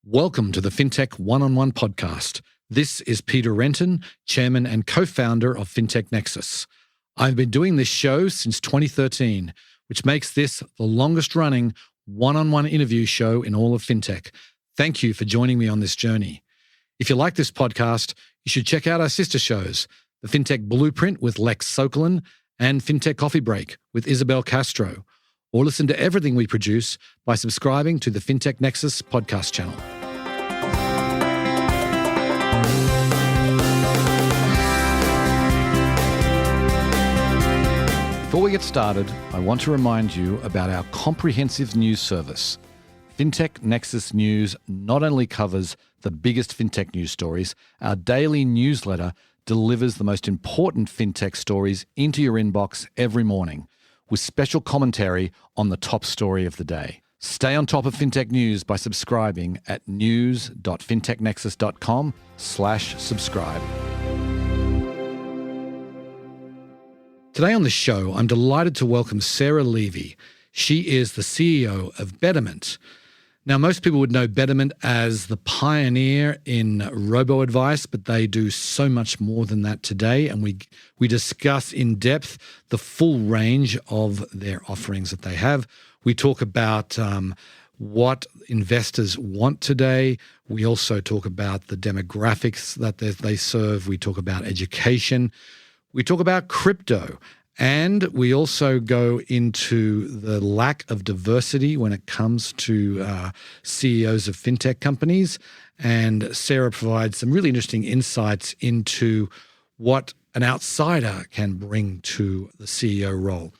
Welcome to the Fintech One-on-One podcast. This is Peter Renton, chairman and co-founder of Fintech Nexus. I've been doing this show since 2013, which makes this the longest-running one-on-one interview show in all of fintech. Thank you for joining me on this journey. If you like this podcast, you should check out our sister shows, the Fintech Blueprint with Lex Sokolin and Fintech Coffee Break with Isabel Castro, or listen to everything we produce by subscribing to the Fintech Nexus podcast channel. Before we get started, I want to remind you about our comprehensive news service. Fintech Nexus News not only covers the biggest fintech news stories, our daily newsletter delivers the most important fintech stories into your inbox every morning, with special commentary on the top story of the day. Stay on top of fintech news by subscribing at news.fintechnexus.com/subscribe. Today on the show, I'm delighted to welcome Sarah Levy. She is the CEO of Betterment. Now, most people would know Betterment as the pioneer in robo-advice, but they do so much more than that today. And we discuss in depth the full range of their offerings that they have. We talk about what investors want today. We also talk about the demographics that they serve. We talk about education. We talk about crypto. And we also go into the lack of diversity when it comes to CEOs of fintech companies. And Sarah provides some really interesting insights into what an outsider can bring to the CEO role.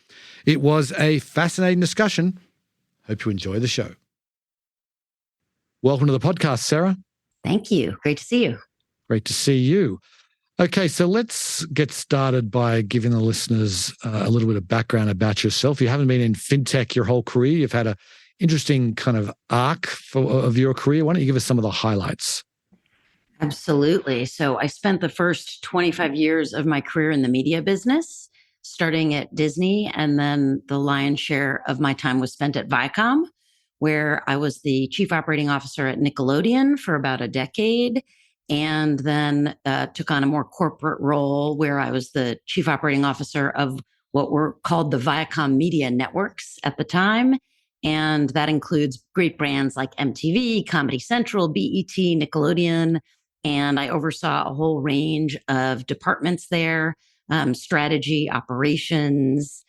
It was a fascinating discussion. Hope you enjoy the show. Welcome to the podcast, Sarah. Thank you. Great to see you. Great to see you. Okay, so let's get started by giving the listeners a little bit of background about yourself. You haven't been in fintech your whole career. You've had an interesting kind of arc of your career. Why don't you give us some of the highlights? Absolutely. So I spent the first 25 years of my career in the media business, starting at Disney, and then the lion's share of my time was spent at Viacom, where I was the chief operating officer at Nickelodeon for about a decade. And then took on a more corporate role where I was the chief operating officer of what were called the Viacom Media Networks at the time. And that includes great brands like MTV, Comedy Central, BET, Nickelodeon. And I oversaw a whole range of departments there, strategy, operations,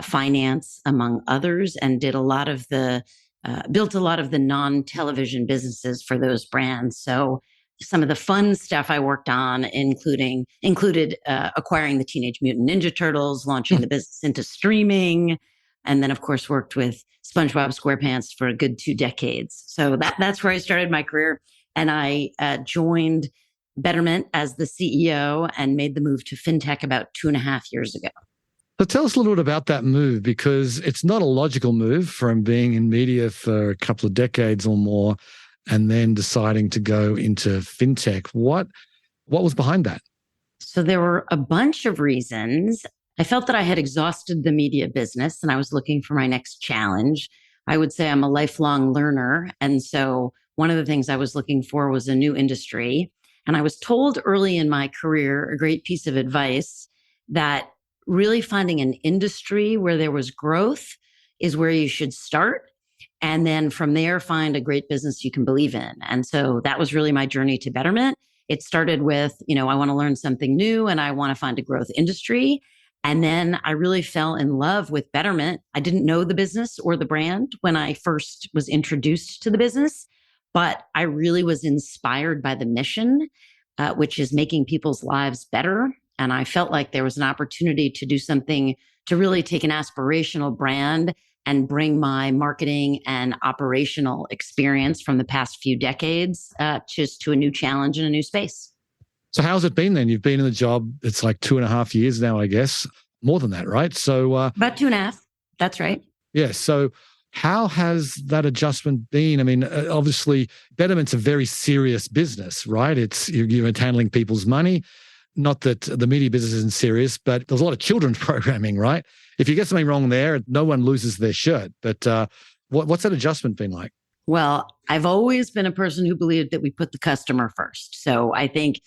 finance, among others, and did a lot of the, built a lot of the non-television businesses for those brands. So some of the fun stuff I worked on included acquiring the Teenage Mutant Ninja Turtles, launching the business into streaming, and then, of course, worked with SpongeBob SquarePants for a good 2 decades. So that's where I started my career. And I joined Betterment as the CEO and made the move to fintech about 2.5 years ago. So tell us a little bit about that move, because it's not a logical move from being in media for a couple of decades or more and then deciding to go into fintech. What was behind that? So there were a bunch of reasons. I felt that I had exhausted the media business and I was looking for my next challenge. I would say I'm a lifelong learner. And so one of the things I was looking for was a new industry. And I was told early in my career, a great piece of advice, that really finding an industry where there was growth is where you should start. And then from there, find a great business you can believe in. And so that was really my journey to Betterment. It started with, I want to learn something new and I want to find a growth industry. And then I really fell in love with Betterment. I didn't know the business or the brand when I first was introduced to the business, but I really was inspired by the mission, which is making people's lives better. And I felt like there was an opportunity to do something to really take an aspirational brand and bring my marketing and operational experience from the past few decades just to a new challenge in a new space. So how's it been then? You've been in the job, it's like 2.5 years now, I guess. More than that, right? So about 2.5. That's right. Yeah. So how has that adjustment been? I mean, obviously, Betterment's a very serious business, right? It's you're handling people's money. Not that the media business isn't serious, but there's a lot of children's programming, right? If you get something wrong there, no one loses their shirt. But what's that adjustment been like? Well, I've always been a person who believed that we put the customer first. So I think,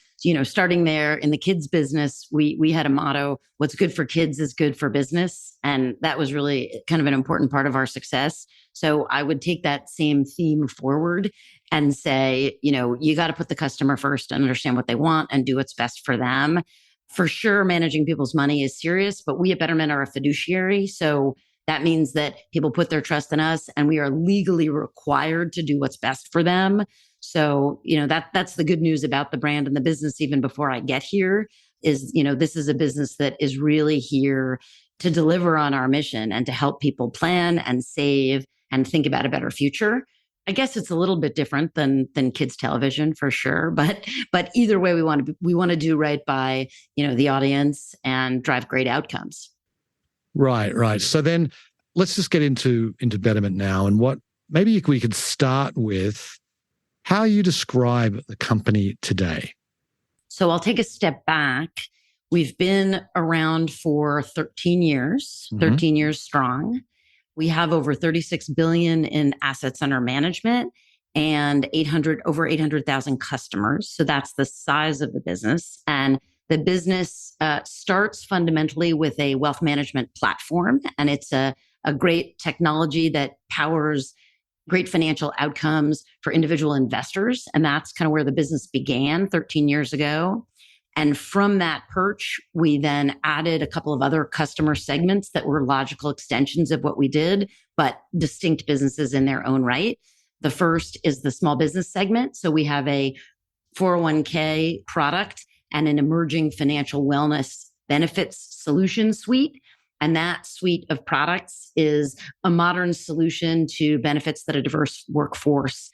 starting there in the kids business, we had a motto, what's good for kids is good for business. And that was really kind of an important part of our success. So I would take that same theme forward and say, you got to put the customer first and understand what they want and do what's best for them. For sure, managing people's money is serious, but we at Betterment are a fiduciary. So that means that people put their trust in us and we are legally required to do what's best for them. So, that's the good news about the brand and the business even before I get here is, this is a business that is really here to deliver on our mission and to help people plan and save and think about a better future. I guess it's a little bit different than kids television for sure, but either way we want to do right by, the audience and drive great outcomes. Right, right. So then let's just get into Betterment now, and what maybe we could start with how you describe the company today. So I'll take a step back. We've been around for 13 years, 13 years strong. We have over 36 billion in assets under management and over 800,000 customers. So that's the size of the business. And the business starts fundamentally with a wealth management platform, and it's a great technology that powers great financial outcomes for individual investors. And that's kind of where the business began 13 years ago. And from that perch, we then added a couple of other customer segments that were logical extensions of what we did, but distinct businesses in their own right. The first is the small business segment. So we have a 401k product and an emerging financial wellness benefits solution suite. And that suite of products is a modern solution to benefits that a diverse workforce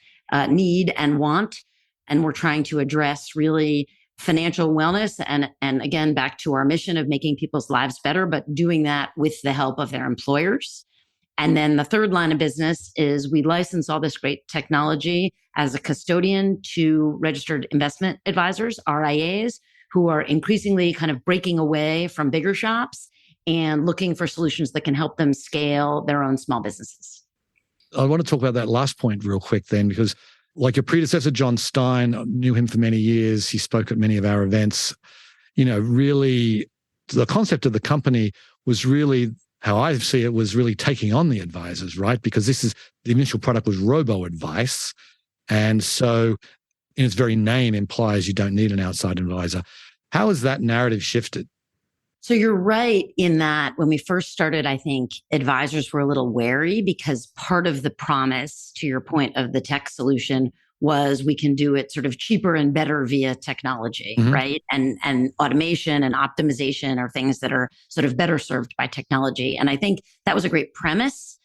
need and want. And we're trying to address really financial wellness and again, back to our mission of making people's lives better, but doing that with the help of their employers. And then the third line of business is we license all this great technology as a custodian to registered investment advisors, RIAs, who are increasingly kind of breaking away from bigger shops and looking for solutions that can help them scale their own small businesses. I want to talk about that last point real quick then, because like your predecessor, John Stein, I knew him for many years. He spoke at many of our events. Really the concept of the company was really, how I see it, was really taking on the advisors, right? Because the initial product was robo-advice. And so in its very name implies you don't need an outside advisor. How has that narrative shifted? So you're right in that when we first started, I think advisors were a little wary because part of the promise, to your point, of the tech solution was we can do it sort of cheaper and better via technology, right? And automation and optimization are things that are sort of better served by technology. And I think that was a great premise.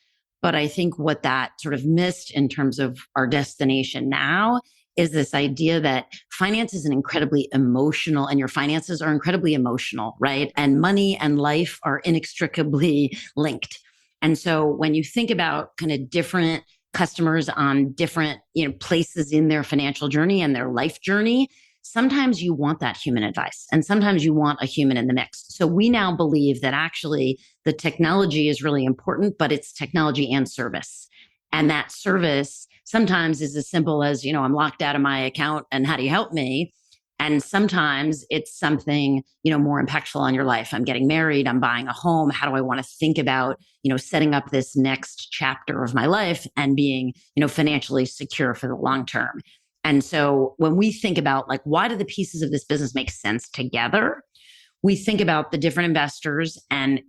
But I think what that sort of missed in terms of our destination now is this idea that finance is an incredibly emotional, and your finances are incredibly emotional, right? And money and life are inextricably linked. And so when you think about kind of different customers on different, places in their financial journey and their life journey, sometimes you want that human advice and sometimes you want a human in the mix. So we now believe that actually the technology is really important, but it's technology and service. And that service sometimes is as simple as, I'm locked out of my account and how do you help me? And sometimes it's something, more impactful on your life. I'm getting married, I'm buying a home. How do I want to think about, setting up this next chapter of my life and being, financially secure for the long term? And so when we think about why do the pieces of this business make sense together? We think about the different investors, and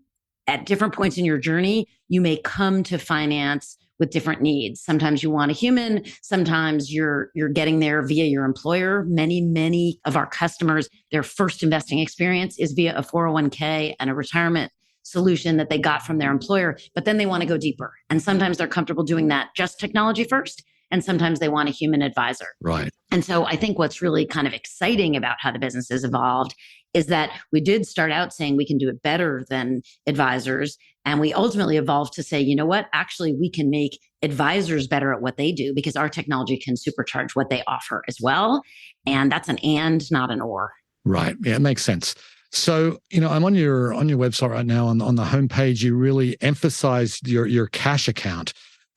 at different points in your journey, you may come to finance with different needs. Sometimes you want a human. Sometimes you're getting there via your employer. Many of our customers, their first investing experience is via a 401k and a retirement solution that they got from their employer, but then they want to go deeper. And sometimes they're comfortable doing that just technology first. And sometimes they want a human advisor. Right. And so I think what's really kind of exciting about how the business has evolved is that we did start out saying we can do it better than advisors. And we ultimately evolved to say, you know what, actually, we can make advisors better at what they do because our technology can supercharge what they offer as well. And that's an and, not an or. Right. Yeah, it makes sense. So, I'm on your website right now. On the homepage, you really emphasize your cash account,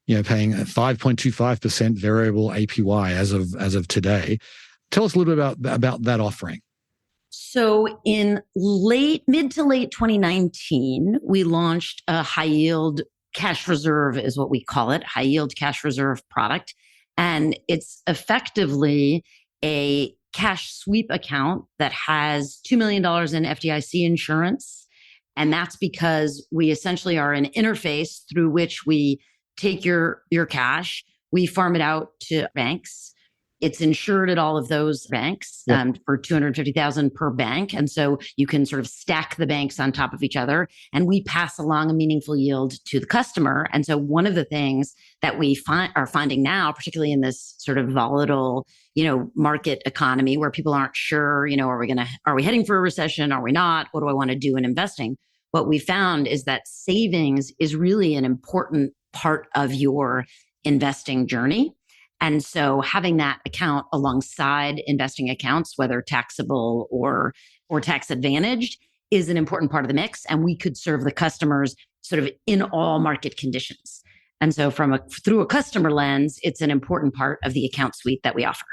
paying a 5.25% variable APY as of today. Tell us a little bit about that offering. So in mid to late 2019, we launched a high yield cash reserve is what we call it, high yield cash reserve product. And it's effectively a cash sweep account that has $2 million in FDIC insurance. And that's because we essentially are an interface through which we take your cash, we farm it out to banks. It's insured at all of those banks for $250,000 per bank. And so you can sort of stack the banks on top of each other, and we pass along a meaningful yield to the customer. And so one of the things that we are finding now, particularly in this sort of volatile, market economy where people aren't sure, are we heading for a recession? Are we not? What do I want to do in investing? What we found is that savings is really an important part of your investing journey. And so having that account alongside investing accounts, whether taxable or tax advantaged, is an important part of the mix. And we could serve the customers sort of in all market conditions. And so through a customer lens, it's an important part of the account suite that we offer.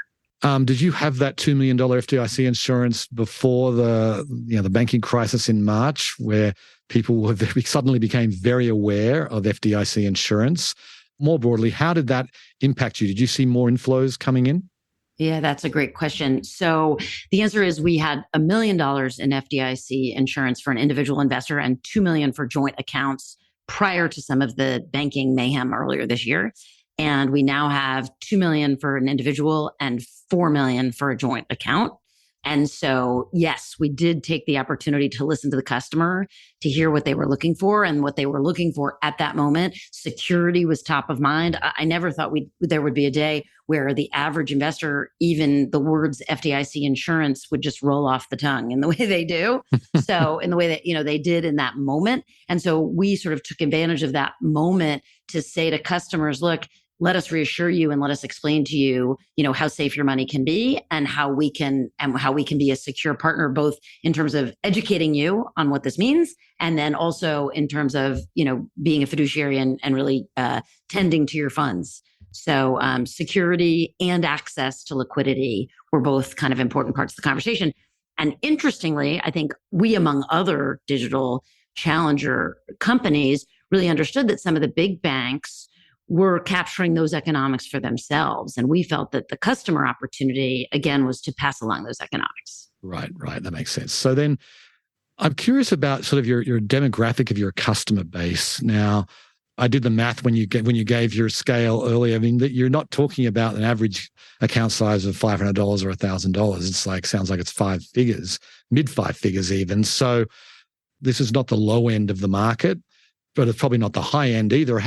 Did you have that $2 million FDIC insurance before the banking crisis in March, where people suddenly became very aware of FDIC insurance? More broadly, how did that impact you? Did you see more inflows coming in? Yeah, that's a great question. So the answer is we had $1 million in FDIC insurance for an individual investor and $2 million for joint accounts prior to some of the banking mayhem earlier this year. And we now have $2 million for an individual and $4 million for a joint account. And so, yes, we did take the opportunity to listen to the customer, to hear what they were looking for, and what they were looking for at that moment. Security was top of mind. I never thought there would be a day where the average investor, even the words FDIC insurance would just roll off the tongue in the way they do. So in the way that, they did in that moment. And so we sort of took advantage of that moment to say to customers, look, let us reassure you and let us explain to you, how safe your money can be and how we can be a secure partner, both in terms of educating you on what this means. And then also in terms of, being a fiduciary and really tending to your funds. So security and access to liquidity were both kind of important parts of the conversation. And interestingly, I think we, among other digital challenger companies, really understood that some of the big banks were capturing those economics for themselves. And we felt that the customer opportunity, again, was to pass along those economics. Right. That makes sense. So then I'm curious about sort of your demographic of your customer base. Now, I did the math when you gave your scale earlier. I mean, that you're not talking about an average account size of $500 or $1,000. It's sounds like it's 5 figures, mid 5 figures even. So this is not the low end of the market, but it's probably not the high end either.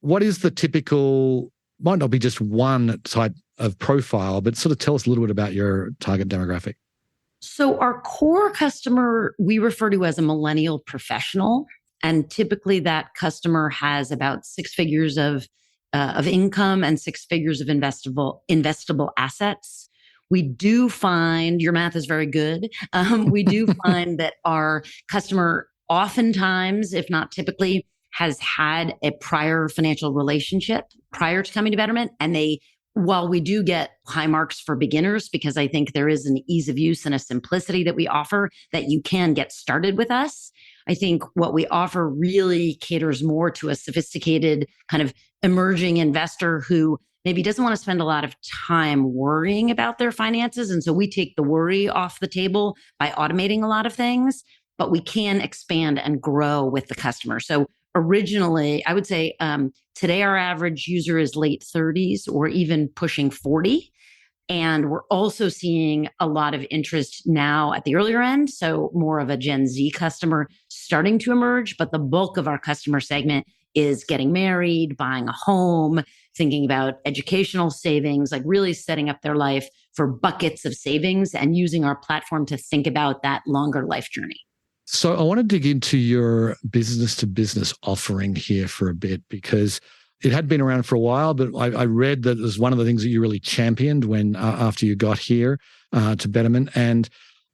What is the typical, might not be just one type of profile, but sort of tell us a little bit about your target demographic. So our core customer, we refer to as a millennial professional. And typically that customer has about 6 figures of income and 6 figures of investable assets. We do find, your math is very good. We do find that our customer oftentimes, if not typically, has had a prior financial relationship prior to coming to Betterment. And while we do get high marks for beginners, because I think there is an ease of use and a simplicity that we offer that you can get started with us, I think what we offer really caters more to a sophisticated kind of emerging investor who maybe doesn't want to spend a lot of time worrying about their finances. And so we take the worry off the table by automating a lot of things, but we can expand and grow with the customer. So originally, I would say today our average user is late 30s or even pushing 40. And we're also seeing a lot of interest now at the earlier end. So more of a Gen Z customer starting to emerge, but the bulk of our customer segment is getting married, buying a home, thinking about educational savings, like really setting up their life for buckets of savings and using our platform to think about that longer life journey. So I want to dig into your business to business offering here for a bit, because it had been around for a while, but I read that it was one of the things that you really championed when after you got here to Betterment. And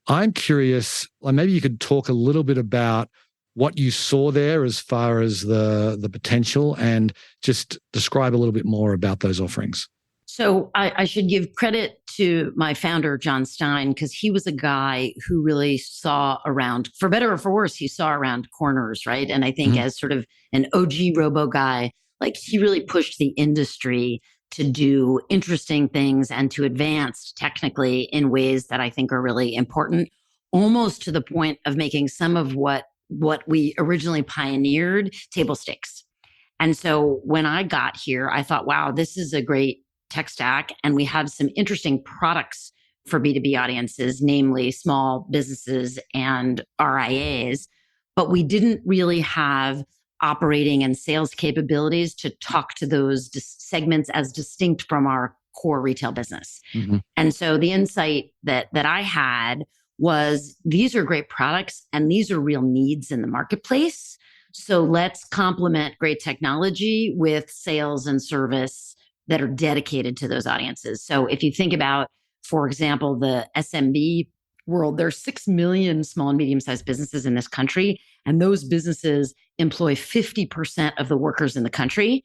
I'm curious, maybe you could talk a little bit about what you saw there as far as the potential, and just describe a little bit more about those offerings. So I should give credit to my founder, John Stein, because he was a guy who really saw around, for better or for worse, he saw around corners, right? And I think as sort of an OG robo guy, like he really pushed the industry to do interesting things and to advance technically in ways that I think are really important, almost to the point of making some of what we originally pioneered table stakes. And so when I got here, I thought, wow, this is a great tech stack. And we have some interesting products for B2B audiences, namely small businesses and RIAs. But we didn't really have operating and sales capabilities to talk to those segments as distinct from our core retail business. And so the insight that I had was these are great products and these are real needs in the marketplace. So let's complement great technology with sales and service that are dedicated to those audiences. So if you think about, for example, the SMB world, there are 6 million small and medium-sized businesses in this country, and those businesses employ 50% of the workers in the country.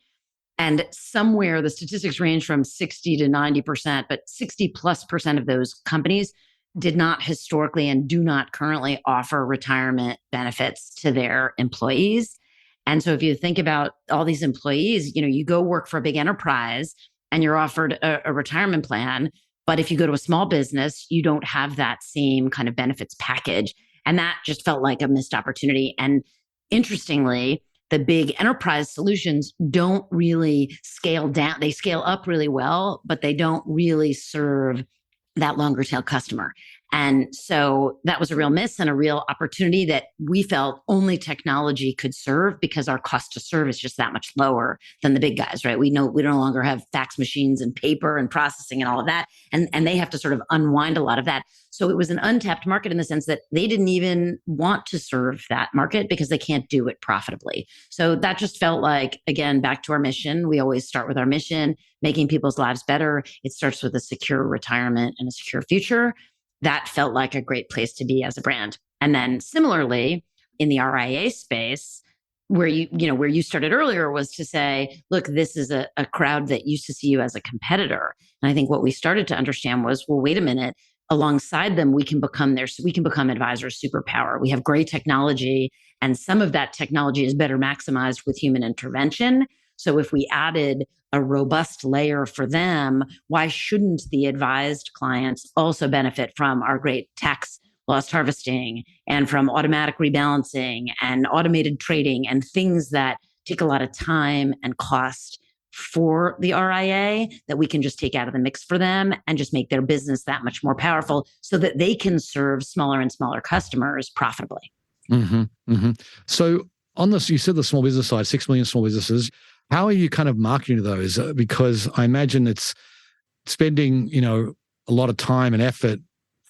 And somewhere the statistics range from 60 to 90%, but 60+% of those companies did not historically and do not currently offer retirement benefits to their employees. And so if you think about all these employees, you go work for a big enterprise and you're offered a retirement plan. But if you go to a small business, you don't have that same kind of benefits package. And that just felt like a missed opportunity. And interestingly, the big enterprise solutions don't really scale down. They scale up really well, but they don't really serve that longer tail customer. And so that was a real miss and a real opportunity that we felt only technology could serve because our cost to serve is just that much lower than the big guys, right? We know we no longer have fax machines and paper and processing and all of that. And they have to sort of unwind a lot of that. So it was an untapped market in the sense that they didn't even want to serve that market because they can't do it profitably. So that just felt like, again, back to our mission. We always start with our mission, making people's lives better. It starts with a secure retirement and a secure future. That felt like a great place to be as a brand. And then similarly, in the RIA space, where you started earlier was to say, look, this is a crowd that used to see you as a competitor. And I think what we started to understand was, well, wait a minute, alongside them, we can become advisors' superpower. We have great technology, and some of that technology is better maximized with human intervention. So if we added a robust layer for them, why shouldn't the advised clients also benefit from our great tax loss harvesting and from automatic rebalancing and automated trading and things that take a lot of time and cost for the RIA that we can just take out of the mix for them and just make their business that much more powerful so that they can serve smaller and smaller customers profitably. So on this, you said the small business side, 6 million small businesses. How are you kind of marketing to those? Because I imagine it's spending, a lot of time and effort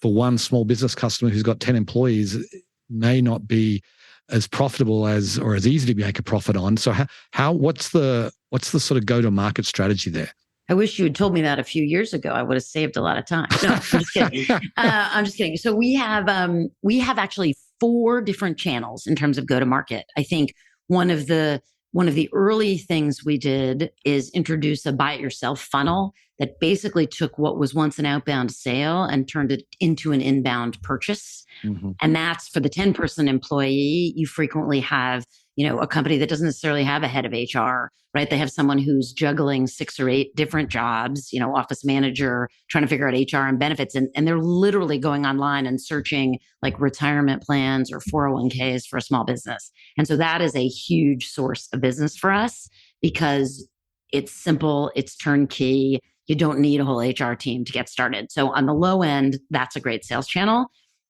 for one small business customer who's got 10 employees may not be as profitable as, or as easy to make a profit on. So what's the sort of go-to-market strategy there? I wish you had told me that a few years ago. I would have saved a lot of time. No, I'm just kidding. I'm just kidding. So we have actually 4 different channels in terms of go-to-market. I think one of the early things we did is introduce a buy-it-yourself funnel that basically took what was once an outbound sale and turned it into an inbound purchase. And that's for the 10-person employee. You frequently have, a company that doesn't necessarily have a head of HR, right? They have someone who's juggling 6 or 8 different jobs, office manager, trying to figure out HR and benefits. And they're literally going online and searching like retirement plans or 401ks for a small business. And so that is a huge source of business for us because it's simple, it's turnkey. You don't need a whole HR team to get started. So on the low end, that's a great sales channel.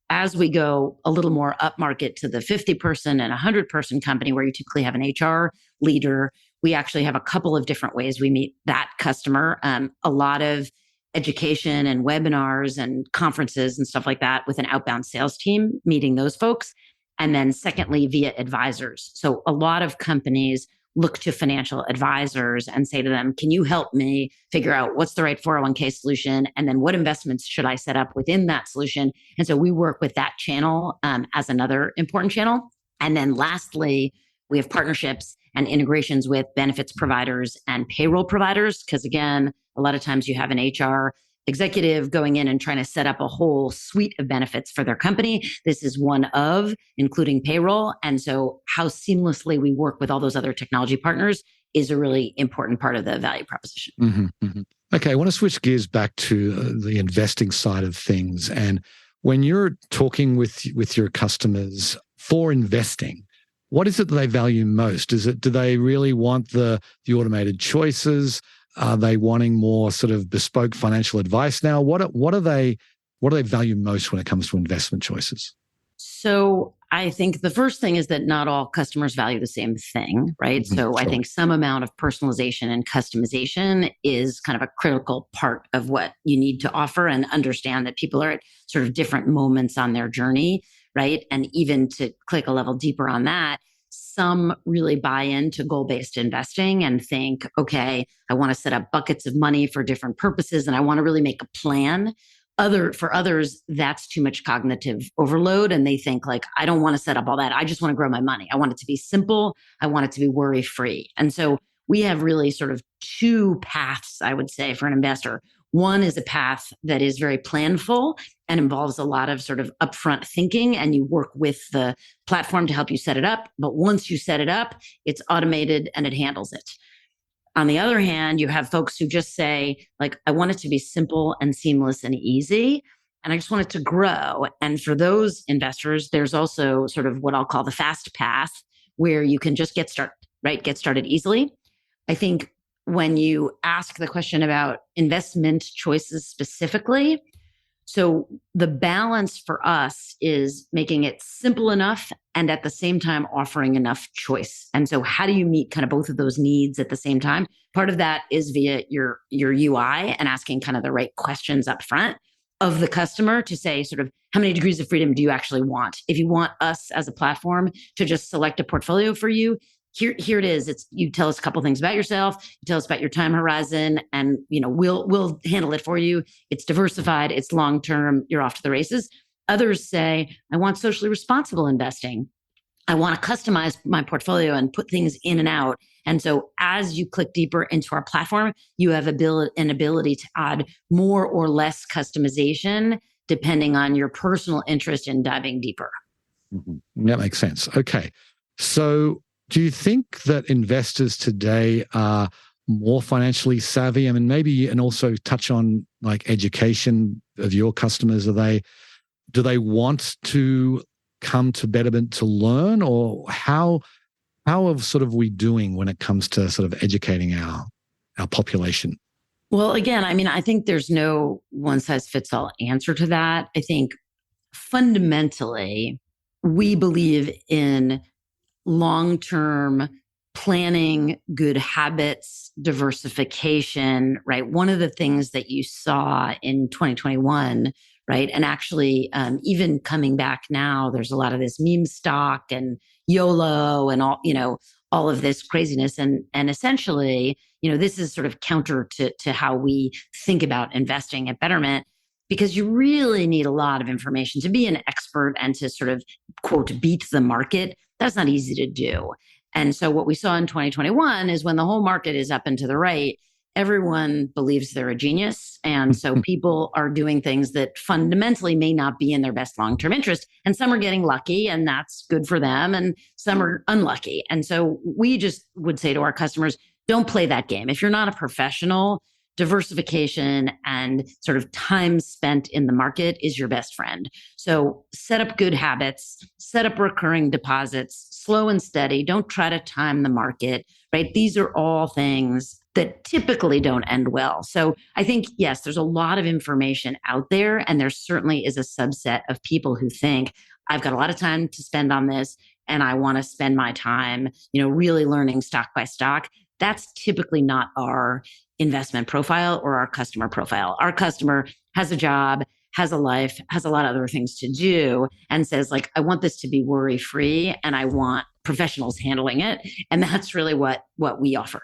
As we go a little more upmarket to the 50-person and 100-person company where you typically have an HR leader, we actually have a couple of different ways we meet that customer. A lot of education and webinars and conferences and stuff like that with an outbound sales team, meeting those folks. And then secondly, via advisors. So a lot of companies look to financial advisors and say to them, can you help me figure out what's the right 401k solution? And then what investments should I set up within that solution? And so we work with that channel as another important channel. And then lastly, we have partnerships and integrations with benefits providers and payroll providers. Because again, a lot of times you have an HR executive going in and trying to set up a whole suite of benefits for their company. This is one of, including payroll. And so how seamlessly we work with all those other technology partners is a really important part of the value proposition. Mm-hmm, mm-hmm. Okay, I want to switch gears back to the investing side of things. And when you're talking with your customers for investing, what is it that they value most? Do they really want the automated choices? Are they wanting more sort of bespoke financial advice now? What do they value most when it comes to investment choices? So I think the first thing is that not all customers value the same thing, right? Mm-hmm, So I sure. think some amount of personalization and customization is kind of a critical part of what you need to offer, and understand that people are at sort of different moments on their journey, right? And even to click a level deeper on that, some really buy into goal-based investing and think, okay, I want to set up buckets of money for different purposes and I want to really make a plan. For others, that's too much cognitive overload. And they think like, I don't want to set up all that. I just want to grow my money. I want it to be simple. I want it to be worry-free. And so we have really sort of two paths, I would say, for an investor. One is a path that is very planful and involves a lot of sort of upfront thinking, and you work with the platform to help you set it up. But once you set it up, it's automated and it handles it. On the other hand, you have folks who just say, like, I want it to be simple and seamless and easy, and I just want it to grow. And for those investors, there's also sort of what I'll call the fast path, where you can just get started, right? Get started easily. I think when you ask the question about investment choices specifically, so the balance for us is making it simple enough and at the same time offering enough choice. And so how do you meet kind of both of those needs at the same time? Part of that is via your UI and asking kind of the right questions up front of the customer to say sort of, how many degrees of freedom do you actually want? If you want us as a platform to just select a portfolio for you, here it is. You tell us a couple things about yourself, you tell us about your time horizon, and we'll handle it for you. It's diversified, it's long-term, you're off to the races. Others say, I want socially responsible investing. I want to customize my portfolio and put things in and out. And so as you click deeper into our platform, you have an ability to add more or less customization depending on your personal interest in diving deeper. Mm-hmm. That makes sense. Okay. So do you think that investors today are more financially savvy? I mean, maybe, and also touch on like education of your customers. Do they want to come to Betterment to learn, or how are we doing when it comes to sort of educating our population? Well, again, I mean, I think there's no one size fits all answer to that. I think fundamentally, we believe in long-term planning, good habits, diversification, right? One of the things that you saw in 2021, right? And actually, even coming back now, there's a lot of this meme stock and YOLO and all of this craziness. And essentially, this is sort of counter to how we think about investing at Betterment, because you really need a lot of information to be an expert and to sort of, quote, beat the market. That's not easy to do. And so what we saw in 2021 is when the whole market is up and to the right, everyone believes they're a genius. And so people are doing things that fundamentally may not be in their best long-term interest. And some are getting lucky, and that's good for them. And some are unlucky. And so we just would say to our customers, don't play that game. If you're not a professional, diversification and sort of time spent in the market is your best friend. So set up good habits, set up recurring deposits, slow and steady. Don't try to time the market, right? These are all things that typically don't end well. So I think, yes, there's a lot of information out there, and there certainly is a subset of people who think, I've got a lot of time to spend on this, and I want to spend my time, really learning stock by stock. That's typically not our investment profile or our customer profile. Our customer has a job, has a life, has a lot of other things to do, and says, like, I want this to be worry-free, and I want professionals handling it. And that's really what we offer.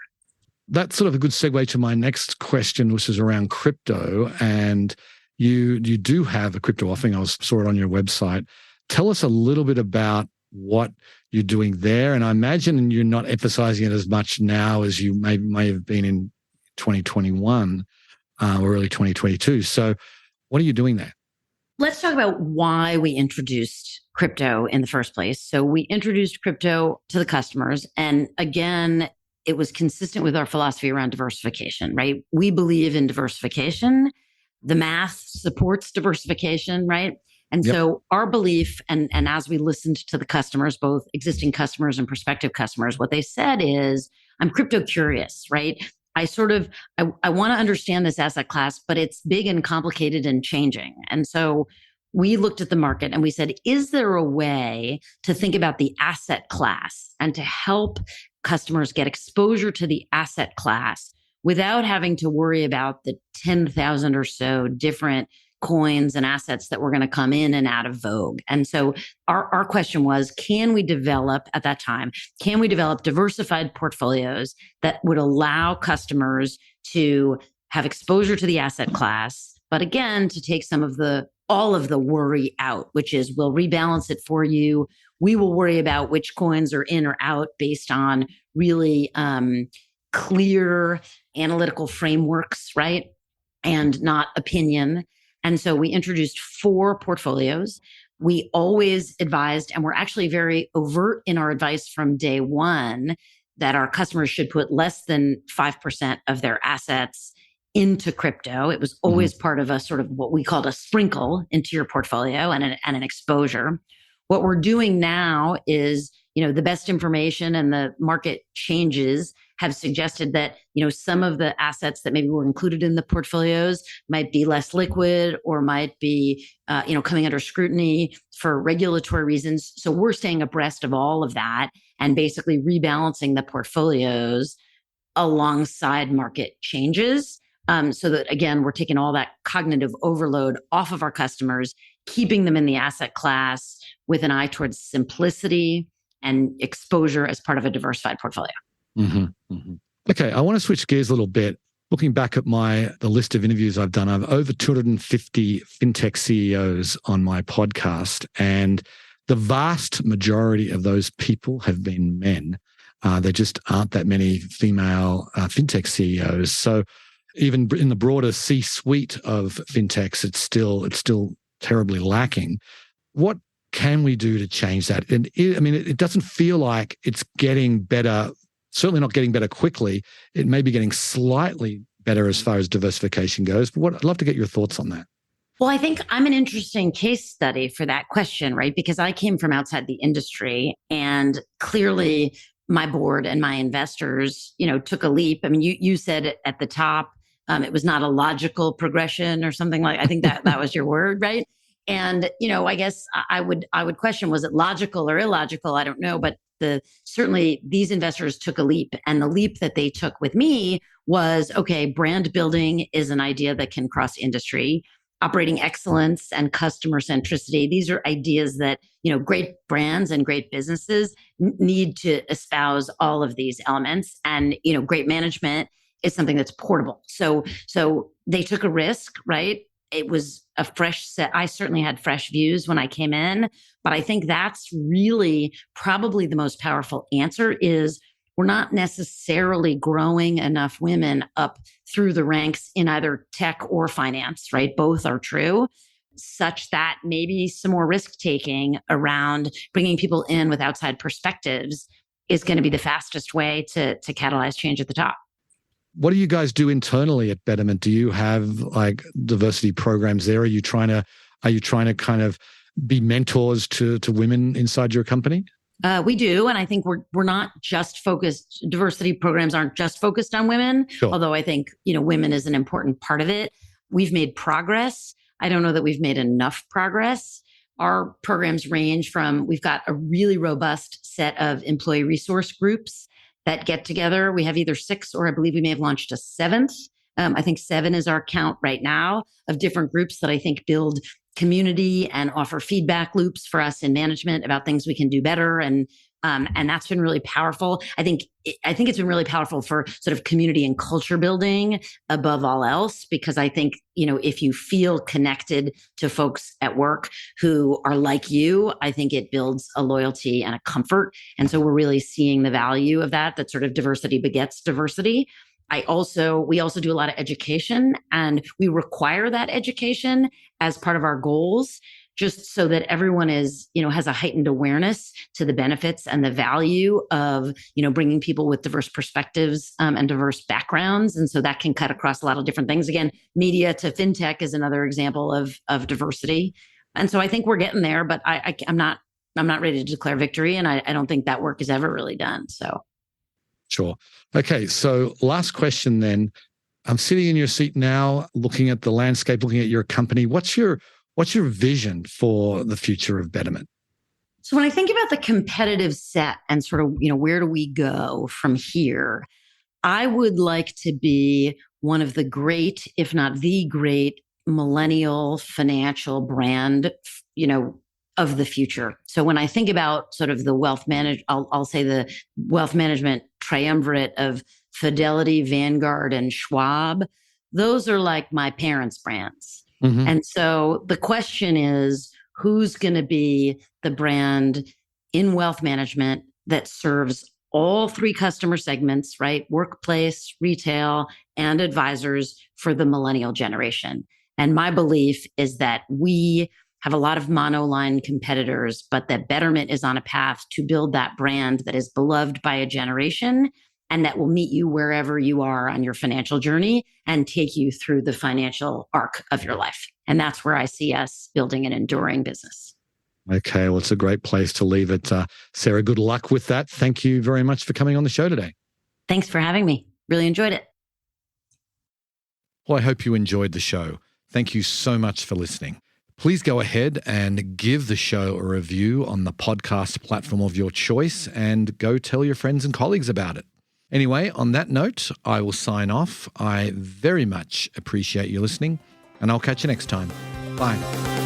That's sort of a good segue to my next question, which is around crypto. And you do have a crypto offering. Saw it on your website. Tell us a little bit about what you're doing there. And I imagine you're not emphasizing it as much now as you may have been in 2021 or early 2022. So what are you doing there? Let's talk about why we introduced crypto in the first place. So we introduced crypto to the customers. And again, it was consistent with our philosophy around diversification, right? We believe in diversification. The math supports diversification, right? And Yep. so our belief, and as we listened to the customers, both existing customers and prospective customers, what they said is, I'm crypto curious, right? I want to understand this asset class, but it's big and complicated and changing. And so we looked at the market and we said, is there a way to think about the asset class and to help customers get exposure to the asset class without having to worry about the 10,000 or so different coins and assets that were going to come in and out of vogue? And so our question was, can we develop diversified portfolios that would allow customers to have exposure to the asset class, but again, to take all of the worry out, which is we'll rebalance it for you. We will worry about which coins are in or out based on really clear analytical frameworks, right? And not opinion. And so we introduced 4 portfolios. We always advised, and we're actually very overt in our advice from day one, that our customers should put less than 5% of their assets into crypto. It was always part of a sort of what we called a sprinkle into your portfolio and an exposure. What we're doing now is, the best information and the market changes have suggested that, some of the assets that maybe were included in the portfolios might be less liquid or might be, coming under scrutiny for regulatory reasons. So we're staying abreast of all of that and basically rebalancing the portfolios alongside market changes. So that, again, we're taking all that cognitive overload off of our customers, keeping them in the asset class with an eye towards simplicity and exposure as part of a diversified portfolio. Okay, I want to switch gears a little bit. Looking back at the list of interviews I've done, I've over 250 fintech CEOs on my podcast, and the vast majority of those people have been men. There just aren't that many female fintech CEOs. So even in the broader C-suite of fintechs, it's still terribly lacking. What can we do to change that? And it doesn't feel like it's getting better. Certainly not getting better quickly. It may be getting slightly better as far as diversification goes. But I'd love to get your thoughts on that. Well, I think I'm an interesting case study for that question, right? Because I came from outside the industry, and clearly my board and my investors, took a leap. I mean, you said it at the top, it was not a logical progression or something like. I think that was your word, right? And I guess I would question, was it logical or illogical? I don't know, but certainly these investors took a leap, and the leap that they took with me was, okay, brand building is an idea that can cross industry. Operating excellence and customer centricity. These are ideas that, great brands and great businesses need to espouse all of these elements. And, great management is something that's portable. So they took a risk, right? It was a fresh set. I certainly had fresh views when I came in, but I think that's really probably the most powerful answer is we're not necessarily growing enough women up through the ranks in either tech or finance, right? Both are true, such that maybe some more risk taking around bringing people in with outside perspectives is going to be the fastest way to catalyze change at the top. What do you guys do internally at Betterment? Do you have like diversity programs there? Are you trying to kind of be mentors to women inside your company? We do. And I think we're not just focused, diversity programs aren't just focused on women, Sure. Although I think, women is an important part of it. We've made progress. I don't know that we've made enough progress. Our programs range from, we've got a really robust set of employee resource groups that get together. We have either 6 or I believe we may have launched a 7th. I think 7 is our count right now of different groups that I think build community and offer feedback loops for us in management about things we can do better and And that's been really powerful. I think it's been really powerful for sort of community and culture building above all else, because I think, if you feel connected to folks at work who are like you, I think it builds a loyalty and a comfort. And so we're really seeing the value of that sort of diversity begets diversity. We also do a lot of education, and we require that education as part of our goals, just so that everyone has a heightened awareness to the benefits and the value of, bringing people with diverse perspectives and diverse backgrounds. And so that can cut across a lot of different things. Again, media to fintech is another example of diversity. And so I think we're getting there, but I'm not ready to declare victory. And I don't think that work is ever really done. So. Sure. Okay. So last question then. I'm sitting in your seat now, looking at the landscape, looking at your company. What's your vision for the future of Betterment? So when I think about the competitive set and sort of, where do we go from here? I would like to be one of the great, if not the great, millennial financial brand, of the future. So when I think about sort of the I'll say the wealth management triumvirate of Fidelity, Vanguard, and Schwab, those are like my parents' brands. Mm-hmm. And so the question is, who's going to be the brand in wealth management that serves all three customer segments, right? Workplace, retail, and advisors for the millennial generation. And my belief is that we have a lot of monoline competitors, but that Betterment is on a path to build that brand that is beloved by a generation and that will meet you wherever you are on your financial journey and take you through the financial arc of your life. And that's where I see us building an enduring business. Okay, well, it's a great place to leave it. Sarah, good luck with that. Thank you very much for coming on the show today. Thanks for having me. Really enjoyed it. Well, I hope you enjoyed the show. Thank you so much for listening. Please go ahead and give the show a review on the podcast platform of your choice and go tell your friends and colleagues about it. Anyway, on that note, I will sign off. I very much appreciate you listening, and I'll catch you next time. Bye.